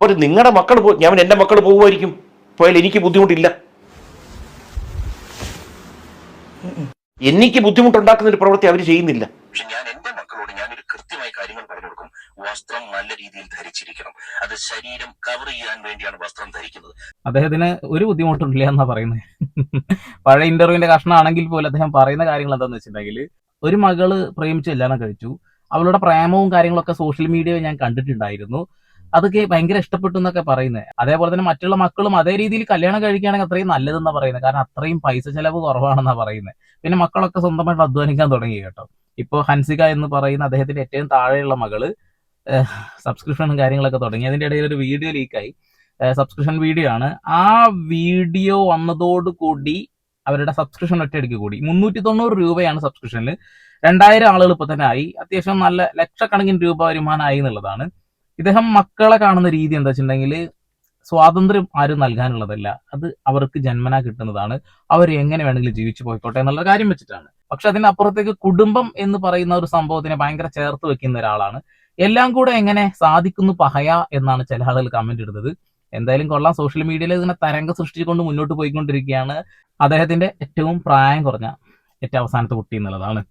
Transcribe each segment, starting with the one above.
ഒരു നിങ്ങളുടെ മക്കൾ ഞാൻ എൻ്റെ മക്കൾ പോകുമായിരിക്കും, പോയാൽ എനിക്ക് ബുദ്ധിമുട്ടില്ല. എനിക്ക് ബുദ്ധിമുട്ടുണ്ടാക്കുന്ന ഒരു പ്രവൃത്തി അവർ ചെയ്യുന്നില്ല. പക്ഷെ ഞാൻ എന്റെ മക്കളോട് ഞാനൊരു കൃത്യമായ കാര്യങ്ങൾ പറഞ്ഞു കൊടുക്കും. വസ്ത്രം നല്ല രീതിയിൽ ധരിച്ചിരിക്കണം. അത് ശരീരം കവർ ചെയ്യാൻ വേണ്ടിയാണ് വസ്ത്രം ധരിക്കുന്നത്. അദ്ദേഹത്തിന് ഒരു ബുദ്ധിമുട്ടില്ല എന്നാ പറയുന്നത്. പഴയ ഇന്റർവ്യൂവിന്റെ കഷ്ണമാണെങ്കിൽ പോലും അദ്ദേഹം പറയുന്ന കാര്യങ്ങൾ എന്താന്ന് വെച്ചിട്ടുണ്ടെങ്കിൽ, ഒരു മകള് പ്രേമിച്ച് കല്യാണം കഴിച്ചു, അവളുടെ പ്രേമവും കാര്യങ്ങളൊക്കെ സോഷ്യൽ മീഡിയയിൽ ഞാൻ കണ്ടിട്ടുണ്ടായിരുന്നു, അതൊക്കെ ഭയങ്കര ഇഷ്ടപ്പെട്ടു എന്നൊക്കെ പറയുന്നത്. അതേപോലെ തന്നെ മറ്റുള്ള മക്കളും അതേ രീതിയിൽ കല്യാണം കഴിക്കുകയാണെങ്കിൽ അത്രയും നല്ലതെന്നാ പറയുന്നത്. കാരണം അത്രയും പൈസ ചെലവ് കുറവാണെന്നാ പറയുന്നത്. പിന്നെ മക്കളൊക്കെ സ്വന്തമായിട്ട് അധ്വാനിക്കാൻ തുടങ്ങി കേട്ടോ. ഇപ്പൊ ഹൻസിക എന്ന് പറയുന്ന അദ്ദേഹത്തിന്റെ ഏറ്റവും താഴെയുള്ള മകള് സബ്സ്ക്രിപ്ഷനും കാര്യങ്ങളൊക്കെ തുടങ്ങി. അതിന്റെ ഇടയിൽ ഒരു വീഡിയോ ലീക്കായി, സബ്സ്ക്രിപ്ഷൻ വീഡിയോ ആണ്. ആ വീഡിയോ വന്നതോടുകൂടി അവരുടെ സബ്സ്ക്രിപ്ഷൻ ഒറ്റയടിക്ക് കൂടി 390 രൂപയാണ് സബ്സ്ക്രിപ്ഷനിൽ. 2000 ആളുകൾ ഇപ്പൊ തന്നെ ആയി. അത്യാവശ്യം നല്ല ലക്ഷക്കണക്കിന് രൂപ വരുമാനമായി എന്നുള്ളതാണ്. ഇദ്ദേഹം മക്കളെ കാണുന്ന രീതി എന്താ വെച്ചിട്ടുണ്ടെങ്കിൽ, സ്വാതന്ത്ര്യം ആരും നൽകാനുള്ളതല്ല, അത് അവർക്ക് ജന്മനാ കിട്ടുന്നതാണ്, അവർ എങ്ങനെ വേണമെങ്കിലും ജീവിച്ചു പോയിക്കോട്ടെ എന്നുള്ള കാര്യം വെച്ചിട്ടാണ്. പക്ഷെ അതിന്റെ അപ്പുറത്തേക്ക് കുടുംബം എന്ന് പറയുന്ന ഒരു സംഭവത്തിനെ ഭയങ്കര ചേർത്ത് വെക്കുന്ന ഒരാളാണ്. എല്ലാം കൂടെ എങ്ങനെ സാധിക്കുന്നു പഹയ എന്നാണ് ചില ആളുകൾ കമന്റ് ഇടുന്നത്. എന്തായാലും കൊള്ളാം, സോഷ്യൽ മീഡിയയിൽ ഇതിനെ തരംഗം സൃഷ്ടിച്ചുകൊണ്ട് മുന്നോട്ട് പോയിക്കൊണ്ടിരിക്കുകയാണ് അദ്ദേഹത്തിന്റെ ഏറ്റവും പ്രായം കുറഞ്ഞ ഏറ്റവും അവസാനത്തെ കുട്ടി എന്നുള്ളതാണ്.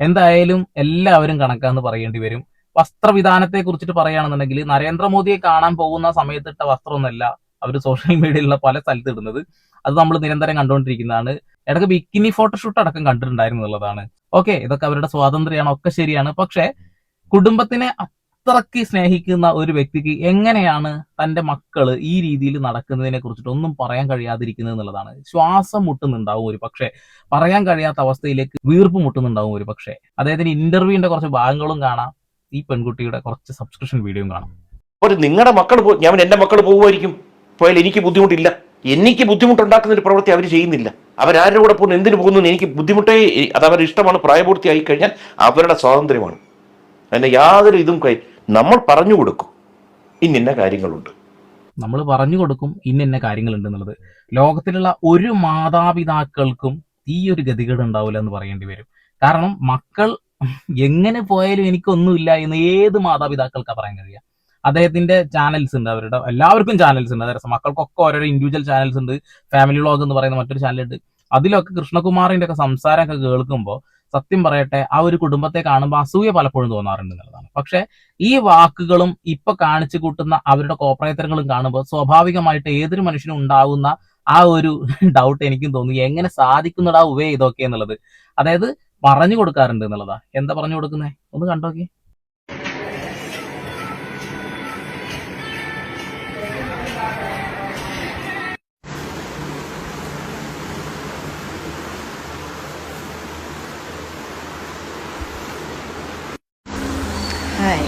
എന്തായാലും എല്ലാവരും കണക്കാന്ന് പറയേണ്ടി വരും. വസ്ത്രവിധാനത്തെ കുറിച്ചിട്ട് പറയുകയാണെന്നുണ്ടെങ്കിൽ, നരേന്ദ്രമോദിയെ കാണാൻ പോകുന്ന സമയത്തിട്ട വസ്ത്രമൊന്നുമല്ല അവർ സോഷ്യൽ മീഡിയയിലുള്ള പല സ്ഥലത്ത് ഇടുന്നത്. അത് നമ്മൾ നിരന്തരം കണ്ടുകൊണ്ടിരിക്കുന്നതാണ്. ഇടയ്ക്ക് ബിക്കിനി ഫോട്ടോഷൂട്ട് അടക്കം കണ്ടിട്ടുണ്ടായിരുന്നു എന്നുള്ളതാണ്. ഓക്കെ, ഇതൊക്കെ അവരുടെ സ്വാതന്ത്ര്യമാണ്, ഒക്കെ ശരിയാണ്. പക്ഷെ കുടുംബത്തിനെ അത്രയ്ക്ക് സ്നേഹിക്കുന്ന ഒരു വ്യക്തിക്ക് എങ്ങനെയാണ് തന്റെ മക്കള് ഈ രീതിയിൽ നടക്കുന്നതിനെ കുറിച്ചിട്ട് ഒന്നും പറയാൻ കഴിയാതിരിക്കുന്നത് എന്നുള്ളതാണ്. ശ്വാസം മുട്ടുന്നുണ്ടാവും ഒരു പക്ഷേ, പറയാൻ കഴിയാത്ത അവസ്ഥയിലേക്ക് വീർപ്പ് മുട്ടുന്നുണ്ടാവും ഒരു പക്ഷേ. അദ്ദേഹത്തിന്റെ ഇന്റർവ്യൂവിന്റെ കുറച്ച് ഭാഗങ്ങളും കാണാം, ഈ പെൺകുട്ടിയുടെ കുറച്ച് സബ്സ്ക്രിപ്ഷൻ വീഡിയോയും കാണാം. ഒരു നിങ്ങളുടെ മക്കൾ ഞാൻ എൻ്റെ മക്കൾ പോകുമായിരിക്കും, പോയാൽ എനിക്ക് ബുദ്ധിമുട്ടില്ല. എനിക്ക് ബുദ്ധിമുട്ടുണ്ടാക്കുന്ന ഒരു പ്രവൃത്തി അവർ ചെയ്യുന്നില്ല. അവരാരുടെ കൂടെ പോകുന്നു, എന്തിനു പോകുന്നു, എനിക്ക് ബുദ്ധിമുട്ടേ, അത് അവരുടെ ഇഷ്ടമാണ്. പ്രായപൂർത്തിയായി കഴിഞ്ഞാൽ അവരുടെ സ്വാതന്ത്ര്യമാണ്. അതിന്റെ യാതൊരു ഇതും നമ്മൾ പറഞ്ഞു കൊടുക്കും ഇന്ന കാര്യങ്ങളുണ്ട്, നമ്മൾ പറഞ്ഞു കൊടുക്കും ഇന്ന കാര്യങ്ങളുണ്ട് എന്നുള്ളത്. ലോകത്തിലുള്ള ഒരു മാതാപിതാക്കൾക്കും ഈ ഒരു ഗതികേട് ഉണ്ടാവില്ല എന്ന് പറയേണ്ടി വരും. കാരണം മക്കൾ എങ്ങനെ പോയാലും എനിക്കൊന്നുമില്ല എന്ന് ഏത് മാതാപിതാക്കൾക്കാ പറയാൻ കഴിയുക. അദ്ദേഹത്തിന്റെ ചാനൽസ് ഉണ്ട്, അവരുടെ എല്ലാവർക്കും ചാനൽസ് ഉണ്ട്. അതായത് മക്കൾക്കൊക്കെ ഓരോ ഇൻഡിവിജ്വൽ ചാനൽസ് ഉണ്ട്. ഫാമിലി വ്ളോഗ് എന്ന് പറയുന്ന മറ്റൊരു ചാനലുണ്ട്. അതിലൊക്കെ കൃഷ്ണകുമാറിന്റെ ഒക്കെ സംസാരമൊക്കെ കേൾക്കുമ്പോൾ സത്യം പറയട്ടെ, ആ ഒരു കുടുംബത്തെ കാണുമ്പോൾ അസൂയ പലപ്പോഴും തോന്നാറുണ്ട് എന്നുള്ളതാണ്. പക്ഷെ ഈ വാക്കുകളും ഇപ്പൊ കാണിച്ചു കൂട്ടുന്ന അവരുടെ കോപ്രയത്തരങ്ങളും കാണുമ്പോൾ സ്വാഭാവികമായിട്ട് ഏതൊരു മനുഷ്യനും ഉണ്ടാകുന്ന ആ ഒരു ഡൗട്ട് എനിക്കും തോന്നി, എങ്ങനെ സാധിക്കുന്നടാ ഉവേ ഇതൊക്കെ എന്നുള്ളത്. അതായത് പറഞ്ഞു കൊടുക്കാറുണ്ട് എന്നുള്ളതാ. എന്താ പറഞ്ഞു കൊടുക്കുന്നേ, ഒന്ന് കണ്ടോക്കി. ഹായ്.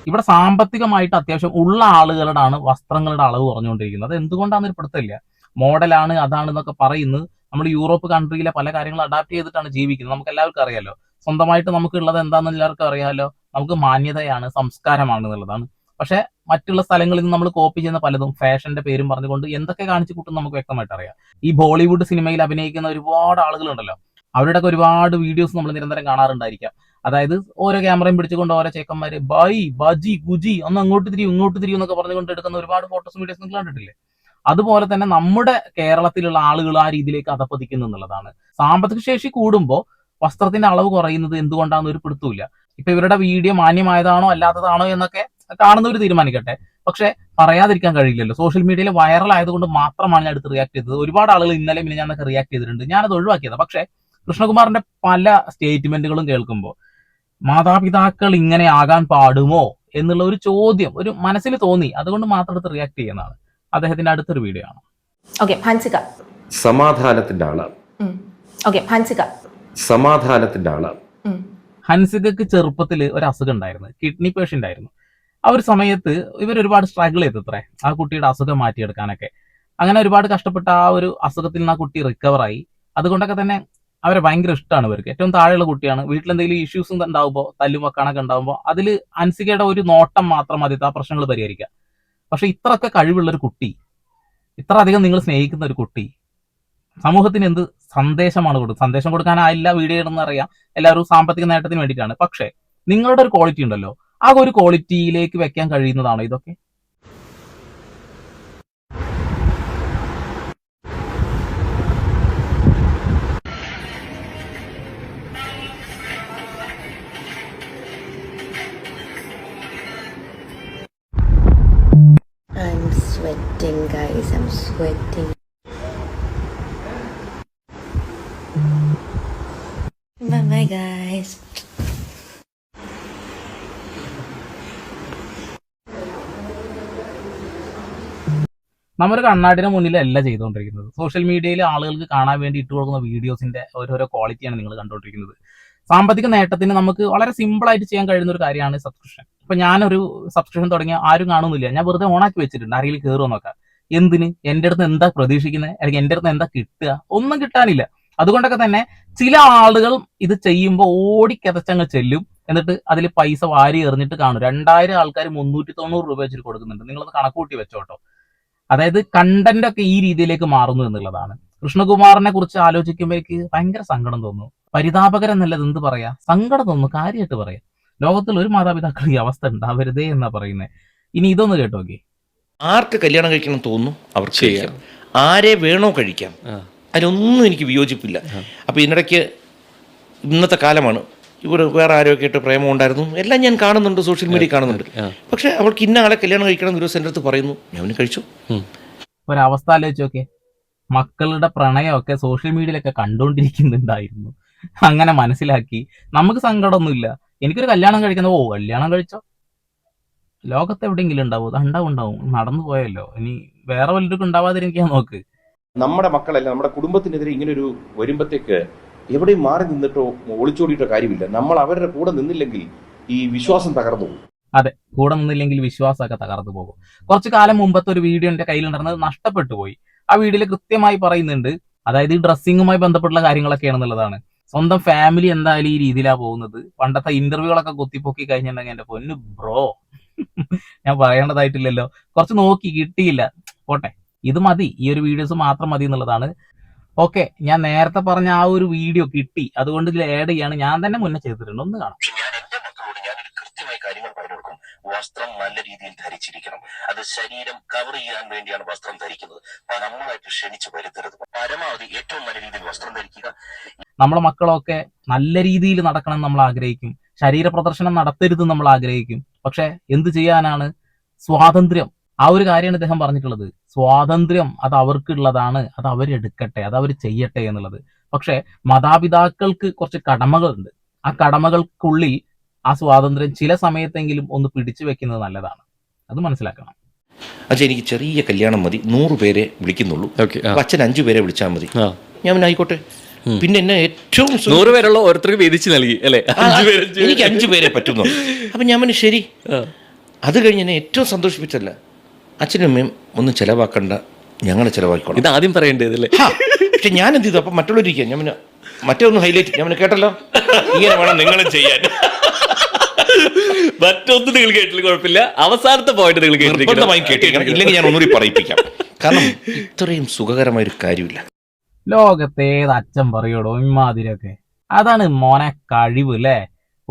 ഇവിടെ സാമ്പത്തികമായിട്ട് അത്യാവശ്യം ഉള്ള ആളുകളുടെയാണ് വസ്ത്രങ്ങളുടെ അളവ് കുറഞ്ഞുകൊണ്ടിരിക്കുന്നത്. അത് എന്തുകൊണ്ടാണെന്നൊരു പിടുത്തമില്ല. മോഡലാണ് അതാണെന്നൊക്കെ പറയുന്നത്. നമ്മൾ യൂറോപ്പ് കൺട്രിയിലെ പല കാര്യങ്ങൾ അഡാപ്റ്റ് ചെയ്തിട്ടാണ് ജീവിക്കുന്നത്. നമുക്ക് എല്ലാവർക്കും അറിയാലോ. സ്വന്തമായിട്ട് നമുക്ക് ഉള്ളത് എന്താണെന്ന് എല്ലാവർക്കും അറിയാലോ. നമുക്ക് മാന്യതയാണ്, സംസ്കാരമാണ് എന്നുള്ളതാണ്. പക്ഷെ മറ്റുള്ള സ്ഥലങ്ങളിൽ നിന്ന് നമ്മൾ കോപ്പി ചെയ്യുന്ന പലതും ഫാഷന്റെ പേരും പറഞ്ഞുകൊണ്ട് എന്തൊക്കെ കാണിച്ചു കൂട്ടും നമുക്ക് വ്യക്തമായിട്ട് അറിയാം. ഈ ബോളിവുഡ് സിനിമയിൽ അഭിനയിക്കുന്ന ഒരുപാട് ആളുകളുണ്ടല്ലോ, അവരുടെയൊക്കെ ഒരുപാട് വീഡിയോസ് നമ്മൾ നിരന്തരം കാണാറുണ്ടായിരിക്കാം. അതായത് ഓരോ ക്യാമറയും പിടിച്ചുകൊണ്ട് ഓരോ ചേക്കന്മാര് ബൈ ബജി ഗുജി ഒന്ന് അങ്ങോട്ട് തിരിയും ഇങ്ങോട്ട് തിരിയും എന്നൊക്കെ പറഞ്ഞുകൊണ്ട് എടുക്കുന്ന ഒരുപാട് ഫോട്ടോസും വീഡിയോസും നിങ്ങൾ കണ്ടിട്ടില്ലേ? അതുപോലെ തന്നെ നമ്മുടെ കേരളത്തിലുള്ള ആളുകൾ ആ രീതിയിലേക്ക് അധപ്പതിക്കുന്നു എന്നുള്ളതാണ്. സാമ്പത്തിക ശേഷി കൂടുമ്പോൾ വസ്ത്രത്തിന്റെ അളവ് കുറയുന്നത് എന്തുകൊണ്ടാണെന്ന് ഒരു പിടുത്തമില്ല. ഇപ്പൊ ഇവരുടെ വീഡിയോ മാന്യമായതാണോ അല്ലാത്തതാണോ എന്നൊക്കെ കാണുന്നവർ തീരുമാനിക്കട്ടെ. പക്ഷെ പറയാതിരിക്കാൻ കഴിയില്ലല്ലോ. സോഷ്യൽ മീഡിയയിൽ വൈറൽ ആയതുകൊണ്ട് മാത്രമാണ് ഞാൻ അടുത്ത് റിയാക്ട് ചെയ്തത്. ഒരുപാട് ആളുകൾ ഇന്നലെ ഞാനൊക്കെ റിയാക്ട് ചെയ്തിട്ടുണ്ട്, ഞാനത് ഒഴിവാക്കിയത്. പക്ഷെ കൃഷ്ണകുമാറിന്റെ പല സ്റ്റേറ്റ്മെന്റുകളും കേൾക്കുമ്പോൾ മാതാപിതാക്കൾ ഇങ്ങനെ ആകാൻ പാടുമോ എന്നുള്ള ഒരു ചോദ്യം ഒരു മനസ്സിൽ തോന്നി. അതുകൊണ്ട് മാത്രം എടുത്ത് റിയാക്ട് ചെയ്യുന്നതാണ്. അദ്ദേഹത്തിന്റെ അടുത്തൊരു വീഡിയോ ആണ്. ഹൻസിക സമാധാനത്തിന്റെ ആളാണ്. സമാധാനത്തിന്റെ ആളാണ്. ഹൻസികക്ക് ചെറുപ്പത്തിൽ ഒരു അസുഖം ഉണ്ടായിരുന്നു, കിഡ്നി പേഷ്യന്റ് ആയിരുന്നു. ആ ഒരു സമയത്ത് ഇവർ ഒരുപാട് സ്ട്രഗിൾ ചെയ്തത്രേ ആ കുട്ടിയുടെ അസുഖം മാറ്റിയെടുക്കാനൊക്കെ. അങ്ങനെ ഒരുപാട് കഷ്ടപ്പെട്ട ആ ഒരു അസുഖത്തിൽ നിന്ന് ആ കുട്ടി റിക്കവറായി. അതുകൊണ്ടൊക്കെ തന്നെ അവരെ ഭയങ്കര ഇഷ്ടമാണ് ഇവർക്ക്. ഏറ്റവും താഴെയുള്ള കുട്ടിയാണ്. വീട്ടിലെന്തെങ്കിലും ഇഷ്യൂസ് ഉണ്ടാവുമ്പോൾ, തല്ലും വെക്കാനൊക്കെ ഉണ്ടാവുമ്പോൾ അതിൽ ഹൻസികയുടെ ഒരു നോട്ടം മാത്രം മതി ആ പ്രശ്നങ്ങൾ പരിഹരിക്കുക. പക്ഷെ ഇത്രയൊക്കെ കഴിവുള്ള ഒരു കുട്ടി, ഇത്ര അധികം നിങ്ങൾ സ്നേഹിക്കുന്ന ഒരു കുട്ടി സമൂഹത്തിന് എന്ത് സന്ദേശമാണ് കൊടുക്കുന്നത്? സന്ദേശം കൊടുക്കാനായില്ല വീഡിയോ ഇടുന്ന അറിയാം, എല്ലാവരും സാമ്പത്തിക നേട്ടത്തിന് വേണ്ടിയിട്ടാണ്. പക്ഷേ നിങ്ങളുടെ ഒരു ക്വാളിറ്റി ഉണ്ടല്ലോ, ആ ഒരു ക്വാളിറ്റിയിലേക്ക് വെക്കാൻ കഴിയുന്നതാണോ ഇതൊക്കെ? I'm sweating, guys. I'm sweating. Bye bye, guys. നമ്മുടെ കണ്ണാടിന് മുന്നിലല്ല ചെയ്തുകൊണ്ടിരിക്കുന്നത്. സോഷ്യൽ മീഡിയയിൽ ആളുകൾക്ക് കാണാൻ വേണ്ടി ഇട്ട് കൊടുക്കുന്ന വീഡിയോസിന്റെ ഓരോരോ ക്വാളിറ്റിയാണ് നിങ്ങൾ കണ്ടുകൊണ്ടിരിക്കുന്നത്. സാമ്പത്തിക നേട്ടത്തിന് നമുക്ക് വളരെ സിമ്പിൾ ആയിട്ട് ചെയ്യാൻ കഴിയുന്ന ഒരു കാര്യമാണ് സബ്സ്ക്രിപ്ഷൻ. ഇപ്പൊ ഞാനൊരു സബ്സ്ക്രിപ്ഷൻ തുടങ്ങിയ ആരും കാണുന്നില്ല, ഞാൻ വെറുതെ ഓണാക്കി വെച്ചിട്ടുണ്ട്, ആരെങ്കിലും കയറുമോ നോക്കാം. എന്തിന്? എന്റെ അടുത്ത് എന്താ പ്രതീക്ഷിക്കുന്നത്, അല്ലെങ്കിൽ എന്റെ അടുത്ത് എന്താ കിട്ടുക? ഒന്നും കിട്ടാനില്ല. അതുകൊണ്ടൊക്കെ തന്നെ ചില ആളുകൾ ഇത് ചെയ്യുമ്പോൾ ഓടിക്കതച്ചങ്ങ് ചെല്ലും, എന്നിട്ട് അതിൽ പൈസ വാരി എറിഞ്ഞിട്ട് കാണും. 2000 ആൾക്കാർ 390 രൂപ വെച്ചിട്ട് കൊടുക്കുന്നുണ്ട്. നിങ്ങളത് കണക്കൂട്ടി വെച്ചോട്ടോ. അതായത് കണ്ടന്റ് ഒക്കെ ഈ രീതിയിലേക്ക് മാറുന്നു എന്നുള്ളതാണ്. കൃഷ്ണകുമാറിനെ കുറിച്ച് ആലോചിക്കുമ്പോഴേക്ക് ഭയങ്കര സങ്കടം തോന്നുന്നു. പരിതാപകരം എന്ത് പറയാ, സങ്കടം തോന്നുന്നു, കാര്യമായിട്ട് പറയാം. ലോകത്തിൽ ഒരു മാതാപിതാക്കൾ ഈ അവസ്ഥ ഉണ്ടാവരുതേ എന്നാ പറയുന്നത്. ഇനി ഇതൊന്ന് കേട്ടോക്കെ. ആർക്ക് കല്യാണം കഴിക്കണം തോന്നുന്നു അവർക്ക് ചെയ്യാം, ആരെ വേണോ കഴിക്കാം, അതിനൊന്നും എനിക്ക് വിയോജിപ്പില്ല. അപ്പോൾ ഇതിനിടയ്ക്ക് ഇന്നത്തെ കാലമാണ്, ഇവിടെ വേറെ ആരോഗ്യ ആയിട്ട് പ്രേമം ഉണ്ടായിരുന്നു, എല്ലാം ഞാൻ കാണുന്നുണ്ട്, സോഷ്യൽ മീഡിയ കാണുന്നുണ്ട്. പക്ഷെ അവൾക്ക് ഇന്ന ആളെ കല്യാണം കഴിക്കണം എന്ന് ദിവസം എൻ്റെ അടുത്ത് പറയുന്നു, ഞാൻ കഴിച്ചു. ഒരവസ്ഥ ആലോചിച്ച് നോക്കെ, മക്കളുടെ പ്രണയമൊക്കെ സോഷ്യൽ മീഡിയയിലൊക്കെ കണ്ടുകൊണ്ടിരിക്കുന്നുണ്ടായിരുന്നു. അങ്ങനെ മനസ്സിലാക്കി നമുക്ക് സങ്കടമൊന്നുമില്ല. എനിക്കൊരു കല്യാണം കഴിക്കുന്ന, കല്യാണം കഴിച്ചോ, ലോകത്ത് എവിടെയെങ്കിലും ഉണ്ടാവും, അത് ഉണ്ടാവും, നടന്നു പോയല്ലോ, ഇനി വേറെ വല്ലവർക്കും ഉണ്ടാവാതിരിക്കാൻ നോക്ക്. നമ്മുടെ മക്കളല്ല, നമ്മുടെ കുടുംബത്തിനെതിരെ ഇങ്ങനൊരു വരുമ്പോഴത്തേക്ക് എവിടെയും മാറി നിന്നിട്ടോ ഒളിച്ചോടിയിട്ടോ കാര്യമില്ല. നമ്മൾ അവരുടെ കൂടെ നിന്നില്ലെങ്കിൽ ഈ വിശ്വാസം തകർന്നു പോകും. അതെ, കൂടെ നിന്നില്ലെങ്കിൽ വിശ്വാസമൊക്കെ തകർന്നു പോകും. കുറച്ചു കാലം മുമ്പത്തെ ഒരു വീഡിയോ എന്റെ കയ്യിലുണ്ടായിരുന്നത് നഷ്ടപ്പെട്ടു പോയി. ആ വീഡിയോയിൽ കൃത്യമായി പറയുന്നുണ്ട്, അതായത് ഈ ഡ്രസ്സിങ്ങുമായി ബന്ധപ്പെട്ടുള്ള കാര്യങ്ങളൊക്കെയാണെന്നുള്ളതാണ്. സ്വന്തം ഫാമിലി എന്തായാലും ഈ രീതിയിലാണ് പോകുന്നത്. പണ്ടത്തെ ഇന്റർവ്യൂകളൊക്കെ കുത്തിപ്പൊക്കി കഴിഞ്ഞിട്ടുണ്ടെങ്കിൽ എന്റെ പൊന്നു ബ്രോ, ഞാൻ പറയേണ്ടതായിട്ടില്ലല്ലോ. കുറച്ച് നോക്കി, കിട്ടിയില്ല, പോട്ടെ, ഇത് മതി, ഈ ഒരു വീഡിയോസ് മാത്രം മതി എന്നുള്ളതാണ്. ഓക്കെ, ഞാൻ നേരത്തെ പറഞ്ഞ ആ ഒരു വീഡിയോ കിട്ടി, അതുകൊണ്ട് ഇതിൽ ആഡ് ചെയ്യാണ്. ഞാൻ തന്നെ മുന്നേ ചെയ്തിട്ടുണ്ട്, ഒന്ന് കാണാം. പക്ഷെ ഞാൻ എന്റെ മക്കളോട് ഞാനൊരു കൃത്യമായി കാര്യങ്ങൾ പറഞ്ഞു കൊടുക്കും. വസ്ത്രം നല്ല രീതിയിൽ ധരിച്ചിരിക്കണം. അത് ശരീരം കവർ ചെയ്യാൻ വേണ്ടിയാണ് വസ്ത്രം ധരിക്കുന്നത്. അപ്പൊ നമ്മളായിട്ട് ക്ഷണിച്ച് വരുത്തരുത്. പരമാവധി ഏറ്റവും നല്ല രീതിയിൽ വസ്ത്രം ധരിക്കുക. നമ്മളെ മക്കളൊക്കെ നല്ല രീതിയിൽ നടക്കണം നമ്മൾ ആഗ്രഹിക്കും, ശരീര പ്രദർശനം നടത്തരുത് നമ്മൾ ആഗ്രഹിക്കും. പക്ഷെ എന്ത് ചെയ്യാനാണ്, സ്വാതന്ത്ര്യം, ആ ഒരു കാര്യമാണ് ഇദ്ദേഹം പറഞ്ഞിട്ടുള്ളത്. സ്വാതന്ത്ര്യം അത് അവർക്കുള്ളതാണ്, അത് അവരെടുക്കട്ടെ, അത് അവർ ചെയ്യട്ടെ എന്നുള്ളത്. പക്ഷെ മാതാപിതാക്കൾക്ക് കുറച്ച് കടമകളുണ്ട്. ആ കടമകൾക്കുള്ളിൽ ആ സ്വാതന്ത്ര്യം ചില സമയത്തെങ്കിലും ഒന്ന് പിടിച്ചു വെക്കുന്നത് നല്ലതാണ്. അത് മനസ്സിലാക്കണം. അച്ഛൻ എനിക്ക് ചെറിയ കല്യാണം മതി, 100 പേരെ വിളിക്കുന്നുള്ളൂ, അച്ഛൻ 5 പേരെ വിളിച്ചാൽ മതി, ഞാൻ ആയിക്കോട്ടെ. പിന്നെ എന്നെ ഏറ്റവും 100 പേരുള്ള ഓരോരുത്തർക്ക് വീതിച്ച് നൽകി അല്ലേ, എനിക്ക് 5 പേരെ പറ്റുന്നു. അപ്പം ഞാൻ ശരി. അത് കഴിഞ്ഞ് എന്നെ ഏറ്റവും സന്തോഷിപ്പിച്ചല്ല, അച്ഛനും അമ്മയും ഒന്നും ചിലവാക്കണ്ട, ഞങ്ങളെ ചിലവാക്കിക്കോളാം. ഇത് ആദ്യം പറയേണ്ടതല്ലേ. പക്ഷെ ഞാൻ എന്ത് ചെയ്തു, അപ്പം മറ്റുള്ളവരിക്കാൻ ഞാൻ മറ്റേ ഒന്ന് ഹൈലൈറ്റ്, ഞാൻ കേട്ടല്ലോ, ഇങ്ങനെ വേണം നിങ്ങളും ചെയ്യാൻ. മറ്റൊന്നും നിങ്ങൾ കേട്ടില്ല, കുഴപ്പമില്ല, അവസാനത്തെ പോയിട്ട് നിങ്ങൾ കേട്ടിരിക്കണം, ഇല്ലെങ്കിൽ ഞാൻ ഒന്നുകൂടി പറയിപ്പിക്കാം. കാരണം ഇത്രയും സുഖകരമായൊരു കാര്യമില്ല. ലോകത്തേത് അച്ഛൻ പറയോടോ ഇമാതിരിയൊക്കെ. അതാണ് മോനെ കഴിവ് അല്ലേ.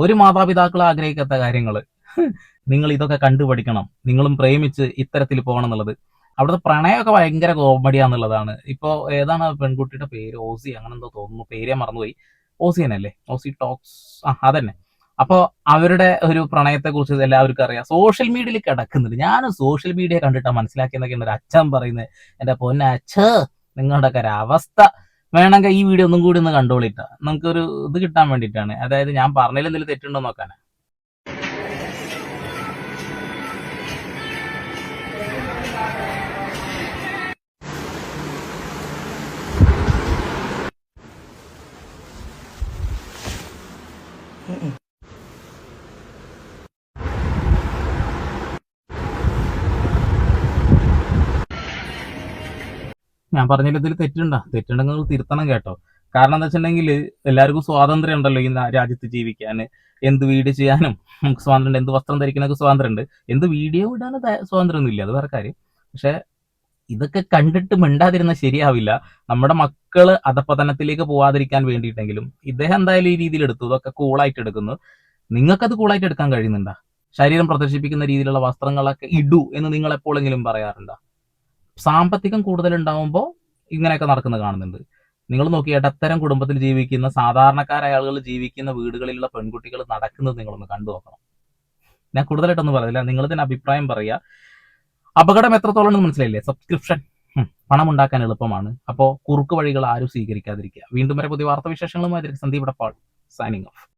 ഒരു മാതാപിതാക്കൾ ആഗ്രഹിക്കാത്ത കാര്യങ്ങള് നിങ്ങൾ ഇതൊക്കെ കണ്ടുപഠിക്കണം. നിങ്ങളും പ്രേമിച്ച് ഇത്തരത്തിൽ പോകണം എന്നുള്ളത്. അവിടുത്തെ പ്രണയമൊക്കെ ഭയങ്കര കോമഡിയാന്നുള്ളതാണ്. ഇപ്പോ ഏതാണ് പെൺകുട്ടിയുടെ പേര്, ഓസി അങ്ങനെ എന്തോ തോന്നുന്നു, പേരേ മറന്നുപോയി. ഓസി തന്നെയല്ലേ, ഓസി ടോക്സ്, അതന്നെ. അപ്പൊ അവരുടെ ഒരു പ്രണയത്തെ കുറിച്ച് എല്ലാവർക്കും അറിയാം. സോഷ്യൽ മീഡിയയിൽ കിടക്കുന്നുണ്ട്. ഞാൻ സോഷ്യൽ മീഡിയ കണ്ടിട്ടാണ് മനസ്സിലാക്കിയെന്നൊക്കെയാണ് ഒരു അച്ഛൻ പറയുന്നത്. എന്റെ പൊന്നച്ഛ, നിങ്ങളുടെ ഒക്കെ ഒരു അവസ്ഥ. വേണമെങ്കിൽ ഈ വീഡിയോ ഒന്നും കൂടി ഒന്ന് കണ്ടോളിട്ട, നമുക്കൊരു ഇത് കിട്ടാൻ വേണ്ടിയിട്ടാണ്. അതായത് ഞാൻ പറഞ്ഞതിൽ എന്തെങ്കിലും തെറ്റുണ്ടോ നോക്കാനാ. ഞാൻ പറഞ്ഞതിൽ ഇതിൽ തെറ്റുണ്ടെങ്കിൽ തിരുത്തണം കേട്ടോ. കാരണം എന്താ വെച്ചിട്ടുണ്ടെങ്കിൽ എല്ലാവർക്കും സ്വാതന്ത്ര്യം ഉണ്ടല്ലോ ഈ രാജ്യത്ത് ജീവിക്കാൻ. എന്ത് വീഡിയോ ചെയ്യാനും നമുക്ക് സ്വാതന്ത്ര്യം ഉണ്ട്, എന്ത് വസ്ത്രം ധരിക്കാനൊക്കെ സ്വാതന്ത്ര്യം ഉണ്ട്, എന്ത് വീഡിയോ ഇടാനും സ്വാതന്ത്ര്യമൊന്നും ഇല്ല, അത് വേറെ കാര്യം. പക്ഷെ ഇതൊക്കെ കണ്ടിട്ട് മിണ്ടാതിരുന്ന ശരിയാവില്ല. നമ്മുടെ മക്കള് അധപ്പതനത്തിലേക്ക് പോവാതിരിക്കാൻ വേണ്ടിയിട്ടെങ്കിലും ഇദ്ദേഹം എന്തായാലും ഈ രീതിയിൽ എടുത്തു. ഇതൊക്കെ കൂളായിട്ട് എടുക്കുന്നു. നിങ്ങൾക്കത് കൂളായിട്ട് എടുക്കാൻ കഴിയുന്നുണ്ടോ? ശരീരം പ്രദർശിപ്പിക്കുന്ന രീതിയിലുള്ള വസ്ത്രങ്ങളൊക്കെ ഇടൂ എന്ന് നിങ്ങൾ എപ്പോഴെങ്കിലും പറയാറുണ്ടോ? സാമ്പത്തികം കൂടുതൽ ഉണ്ടാവുമ്പോൾ ഇങ്ങനെയൊക്കെ നടക്കുന്നത് കാണുന്നുണ്ട്. നിങ്ങൾ നോക്കി ഇടത്തരം കുടുംബത്തിൽ ജീവിക്കുന്ന സാധാരണക്കാരായ ആളുകൾ ജീവിക്കുന്ന വീടുകളിലുള്ള പെൺകുട്ടികൾ നടക്കുന്നത് നിങ്ങളൊന്ന് കണ്ടു നോക്കണം. ഞാൻ കൂടുതലായിട്ടൊന്നും പറയില്ല, നിങ്ങൾ തന്നെ അഭിപ്രായം പറയുക. അപകടം എത്രത്തോളം എന്ന് മനസ്സിലായില്ലേ? സബ്സ്ക്രിപ്ഷൻ പണം ഉണ്ടാക്കാൻ എളുപ്പമാണ്. അപ്പോൾ കുറുക്ക് വഴികൾ ആരും സ്വീകരിക്കാതിരിക്കുക. വീണ്ടും വരെ പുതിയ വാർത്താവിശേഷങ്ങളുമായി സന്ദീപ് ഇടപ്പാൾ സൈനിങ് ഓഫ്.